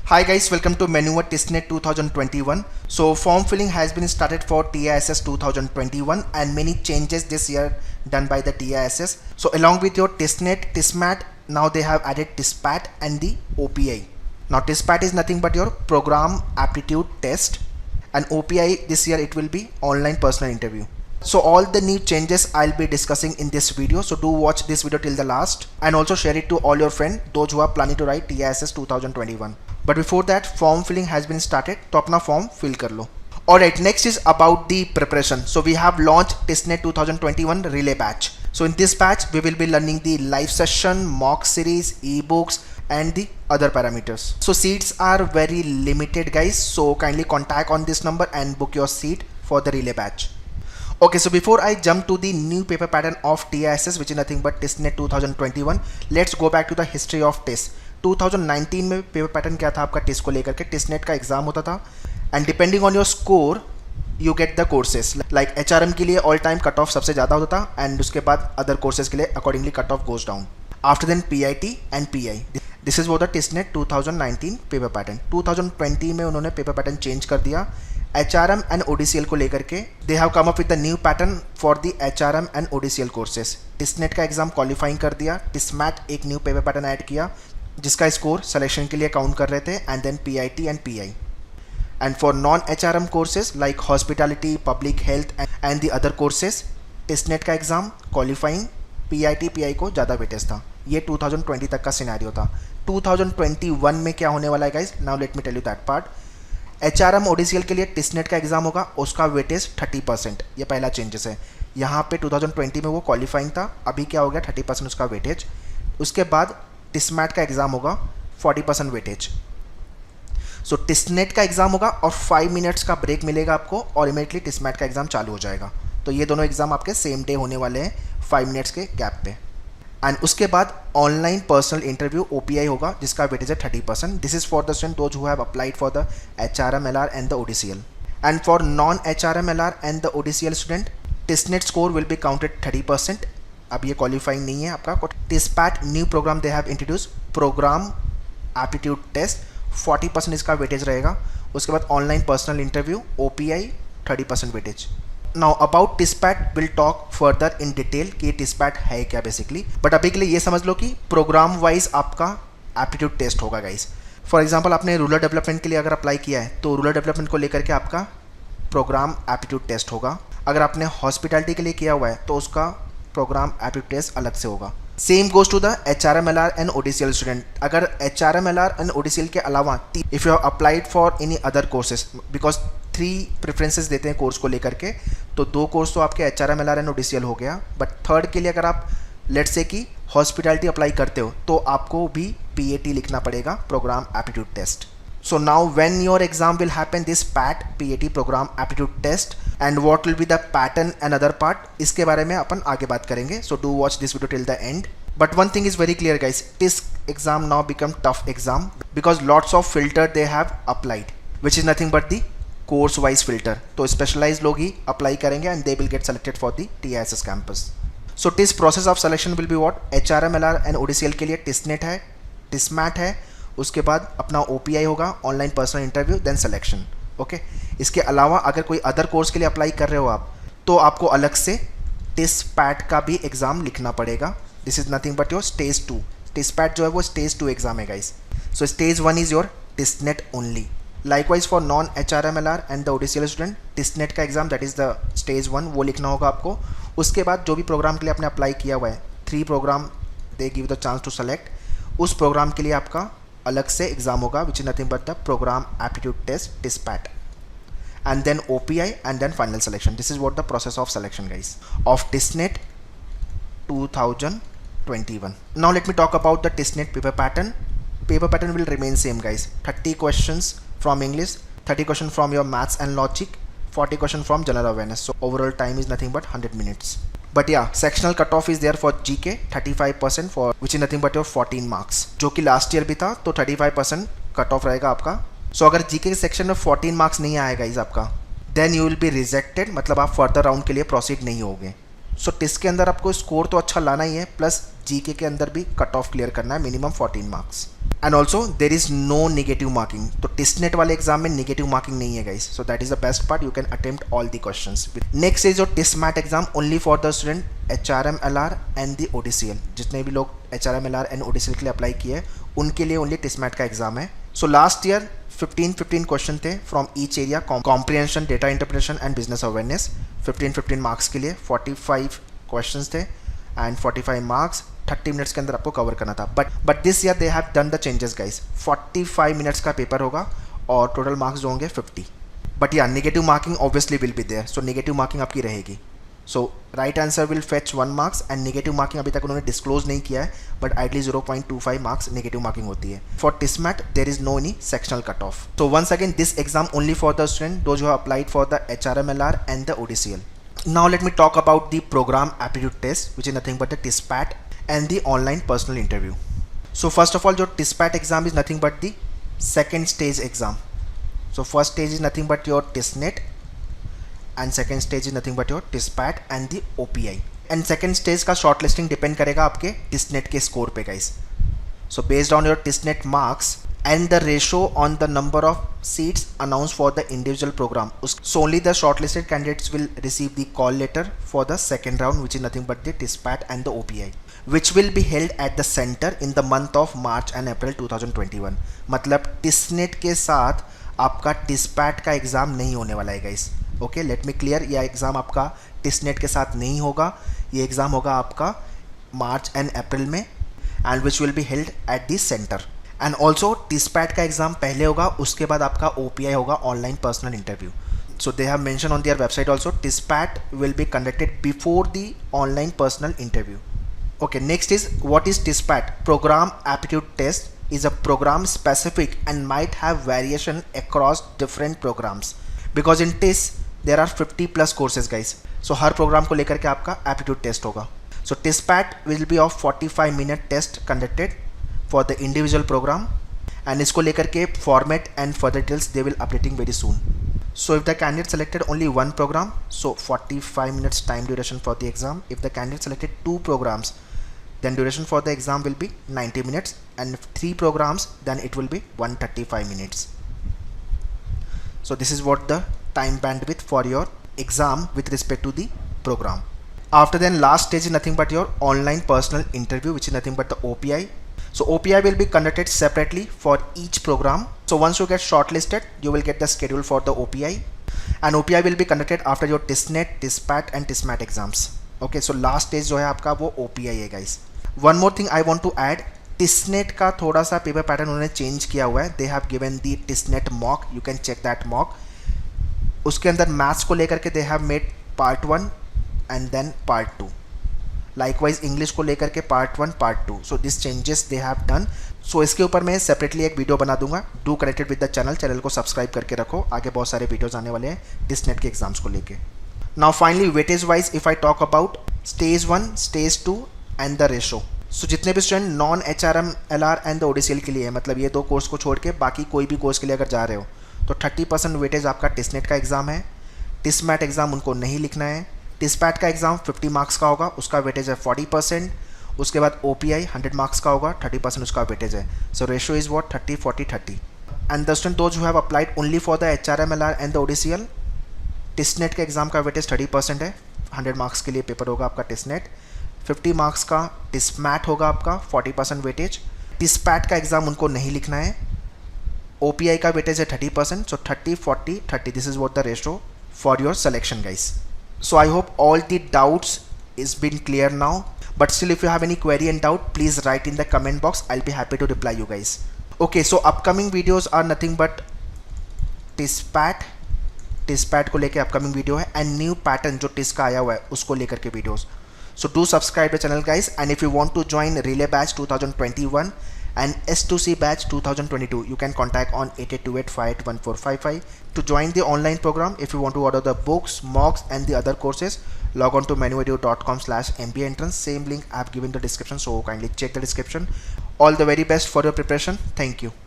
Hi guys, welcome to Maneuver TISNET 2021. So form filling has been started for TISS 2021 and many changes this year done by the TISS. So along with your TISNET, TISMAT, now they have added TISPAT and the OPI. Now TISPAT is nothing but your program aptitude test, and OPI this year it will be online personal interview. So all the new changes I'll be discussing in this video, so do watch this video till the last and also share it to all your friends, those who are planning to write TISS 2021. But before that, form filling has been started, तो अपना form fill कर लो. Alright, next is about the preparation. So we have launched TISNET 2021 relay batch. So in this batch, we will be learning the live session, mock series, ebooks and the other parameters. So seats are very limited guys, so kindly contact on this number and book your seat for the relay batch. Okay, so before I jump to the new paper pattern of TISS, which is nothing but TISNET 2021, let's go back to the history of TIS. 2019 में paper pattern क्या था आपका TISS को लेकर के, टिसनेट का exam होता था and depending on your score you get the courses. Like HRM के लिए ऑल टाइम कट ऑफ सबसे ज़्यादा होता था एंड उसके बाद अदर कोर्सेज के लिए accordingly cut off goes down. After then PIT and PI. This is वो द टिसनेट 2019 पेपर पैटर्न. 2020 में उन्होंने पेपर पैटर्न चेंज कर दिया HRM एंड ODCL को लेकर के. They have come up with the new pattern for the HRM and ODCL courses. TISSNET का exam qualifying कर दिया, टिसमैट एक न्यू पेपर पैटर्न ऐड किया जिसका स्कोर सिलेक्शन के लिए काउंट कर रहे थे, and then PIT and PI. And for non HRM courses like hospitality, public health and the other courses, TISSNET का एग्जाम क्वालिफाइंग PIT PI को ज़्यादा वेटेज था. ये 2020 तक का सिनेरियो था. 2021 में क्या होने वाला है guys, now let me tell you that part. HRM ODCL के लिए टिसनेट का एग्जाम होगा, उसका वेटेज 30%. ये पहला चेंजेस है. यहाँ पे 2020 में वो क्वालिफाइंग था, अभी क्या हो गया 30% उसका वेटेज. उसके बाद टिसमैट का एग्जाम होगा 40% वेटेज. सो टिसनेट का एग्जाम होगा और 5 मिनट्स का ब्रेक मिलेगा आपको और इमीडिएटली टिसमैट का एग्जाम चालू हो जाएगा. तो ये दोनों एग्जाम आपके सेम डे होने वाले हैं 5 मिनट्स के गैप पे. एंड उसके बाद ऑनलाइन पर्सनल इंटरव्यू OPI होगा जिसका वेटेज है 30%. This is for the student those who have applied for the HRM LR and the ODCL. And for non HRM LR and the ODCL student, TISSNET score will be counted 30%. अब ये qualifying नहीं है आपका. TISSPAT new programme they have introduce, programme aptitude test 40% इसका weightage रहेगा. उसके बाद online personal interview OPI 30% weightage. Now about TISSPAT will talk further in detail कि टिसपैट है क्या बेसिकली, बट अभी के लिए ये समझ लो कि प्रोग्राम वाइज आपका एप्टीट्यूड टेस्ट होगा गाइस. फॉर एग्जाम्पल आपने रूरल डेवलपमेंट के लिए अगर अप्लाई किया है तो रूरल डेवलपमेंट को लेकर के आपका प्रोग्राम एप्टीट्यूड टेस्ट होगा. अगर आपने हॉस्पिटैलिटी के लिए किया हुआ है तो उसका प्रोग्राम एप्टीट्यूड टेस्ट अलग से होगा. Same goes to the HRM LR and ODCL student. अगर HRM LR एंड ODCL के अलावा if you have applied for any other courses, because 3 preferences देते हैं कोर्स को लेकर के, तो 2 कोर्स तो आपके HRM LR एंड ODCL हो गया. बट थर्ड के लिए अगर आप लेट्स से कि हॉस्पिटैलिटी अप्लाई करते हो तो आपको भी PAT लिखना पड़ेगा, programme aptitude test. So now when your exam will happen, this PAT program aptitude test, and what will be the pattern and other part, इसके बारे में अपन आगे बात करेंगे. So do watch this video till the end. But one thing is very clear guys, this exam now become tough exam because lots of filter they have applied, which is nothing but the course wise filter. तो specialized लोग ही apply करेंगे and they will get selected for the TISS campus. So this process of selection will be what, HRM LR and ODCL के लिए टिसनेट है, टिसमैट है, उसके बाद अपना OPI होगा, online personal interview, then selection. Okay, इसके अलावा अगर कोई अदर कोर्स के लिए अप्लाई कर रहे हो आप तो आपको अलग से टिसपैट का भी एग्जाम लिखना पड़ेगा. This is nothing but your stage 2. TISSPAT जो है वो स्टेज 2 एग्जाम है guys. So stage 1 is your TISSNET only. Likewise for non HRM LR and the ODCL student, TISSNET का exam that is the stage 1 वो लिखना होगा आपको. उसके बाद जो भी प्रोग्राम के लिए आपने अप्लाई किया हुआ है, 3 program they give the chance to select, उस प्रोग्राम के लिए आपका अलग से एग्जाम होगा, which is nothing but the program aptitude test टिसपैट, and then OPI and then final selection. This is what the process of selection guys of TISSNET 2021. Now let me talk about the TISSNET paper pattern. Paper pattern will remain same guys. 30 questions from English, 30 question from your maths and logic, 40 question from general awareness. So overall time is nothing but 100 minutes. But yeah, sectional cutoff is there for GK 35% for which is nothing but your 14 marks, जो कि last year भी था. तो 35% cut off रहेगा आपका. सो अगर GK के section में 14 मार्क्स नहीं आएगा इस आपका, then you will be rejected, मतलब आप फर्दर राउंड के लिए प्रोसीड नहीं होगे. सो टिस के अंदर आपको स्कोर तो अच्छा लाना ही है, प्लस GK के अंदर भी कट ऑफ क्लियर करना है, minimum 14 marks. And also there is no negative marking, तो टिस्नेट वाले एग्जाम में नेगेटिव मार्किंग नहीं है guys, so that is the best part, you can attempt all the questions. Next is your TISSMAT exam only for the student HRM LR and the ODCL. जितने भी लोग HRM LR and ODCL के लिए apply किए उनके लिए only टिस्मैट का exam है. सो लास्ट ईयर 15 क्वेश्चन थे from each area, comprehension, data interpretation and business awareness. 15 marks के लिए 45 क्वेश्चंस थे एंड 45 मार्क्स 30 मिनट्स के अंदर आपको कवर करना था. But this year they have done the changes guys. 45 minutes का पेपर होगा और टोटल मार्क्स जो होंगे 50. But yeah negative marking obviously will be there, so negative marking आपकी रहेगी. So right answer will fetch 1 marks and negative marking अभी तक उन्होंने डिस्क्लोज नहीं किया है, but ideally 0.25 marks negative marking होती है. For TISSMAT there is no any sectional cut off. So once again this exam only for the student those who have applied for the HRM LR and the ODCL. Now let me talk about the program aptitude test, which is nothing but the TISPAT and the online personal interview. So first of all, your TISPAT exam is nothing but the second stage exam. So first stage is nothing but your TISNET and second stage is nothing but your TISPAT and the OPI. And second stage का shortlisting depend करेगा आपके TISNET के score पे guys. So based on your TISNET marks and the ratio on the number of seats announced for the individual program, so only the shortlisted candidates will receive the call letter for the second round, which is nothing but the TISPAT and the OPI, which will be held at the center in the month of March and April 2021. मतलब TISNET के साथ आपका TISPAT का exam नहीं होने वाला है guys. Okay, let me clear, यह एग्ज़ाम आपका TISNET के साथ नहीं होगा, ये एग्ज़ाम होगा आपका मार्च एंड अप्रैल में, and which will be held at the centre. And also TISPAT का एग्ज़ाम पहले होगा, उसके बाद आपका OPI होगा, online personal interview. So they have mentioned on their website also, TISPAT will be conducted before the online personal interview. Okay, next is what is TISPAT? Program aptitude test is a program specific and might have variation across different programs, because in TIS there are 50 plus courses guys. So her programme को लेकर के आपका aptitude test होगा. So TISPAT will be of 45-minute test conducted for the individual program, and इसको लेकर के format and further details they will updating very soon. So if the candidate selected only one program, so 45 minutes time duration for the exam. If the candidate selected 2 programs, then duration for the exam will be 90 minutes, and if 3 programs, then it will be 135 minutes. So this is what the time bandwidth for your exam with respect to the program. After then last stage is nothing but your online personal interview, which is nothing but the OPI. So OPI will be conducted separately for each program. So once you get shortlisted, you will get the schedule for the OPI, and OPI will be conducted after your TISNET, TISPAT and TISMAT exams. Okay, so last stage जो है आपका वो OPI है guys. One more thing I want to add, TISNET का थोड़ा सा paper pattern उन्होंने change किया हुआ है. They have given the TISNET mock, you can check that mock. उसके अंदर मैथ्स को लेकर के they have made part 1 and then part 2. Likewise English को लेकर के part 1 part 2. So this changes they have done. So इसके ऊपर मैं सेपरेटली एक वीडियो बना दूंगा. Do connected with the channel को सब्सक्राइब करके रखो, आगे बहुत सारे वीडियोस आने वाले हैं TISNET के एग्जाम्स को लेके. Now finally weightage wise if I talk about stage 1, stage 2 and the ratio. So जितने भी student non HRM LR and the ODCL के लिए है, मतलब ये 2 कोर्स को छोड़ के बाकी कोई भी कोर्स के लिए अगर जा रहे हो, तो 30% वेटेज आपका TISNET का एग्जाम है. TISMAT एग्जाम उनको नहीं लिखना है. TISPAT का एग्जाम 50 मार्क्स का होगा, उसका वेटेज है 40%. उसके बाद OPI 100 मार्क्स का होगा, 30% उसका वेटेज है. So ratio is what 30 40 30. And the student those who have applied only for the HRM LR and the ODCL, TISNET के एग्जाम का वेटेज 30% है. 100 मार्क्स के लिए पेपर होगा आपका TISNET. 50 मार्क्स का TISMAT होगा आपका, 40% वेटेज. TISPAT का एग्जाम उनको नहीं लिखना है. OPI का वेटेज है 30%. सो 30 40 30, this is what the ratio for your selection guys. So I hope all the doubts is been clear now, but still if you have any query and doubt, please write in the comment box. I'll be happy to reply you guys. Okay, so upcoming videos are nothing but TISPAT को लेके upcoming video है, and new pattern जो TIS का आया हुआ है उसको लेकर के videos. So do subscribe the channel guys, and if you want to join Relay Batch 2021 and S2C Batch 2022, you can contact on 8828581455 to join the online program. If you want to order the books, mocks and the other courses, log on to manuedu.com/MBA entrance. Same link I have given the description, so kindly check the description. All the very best for your preparation. Thank you.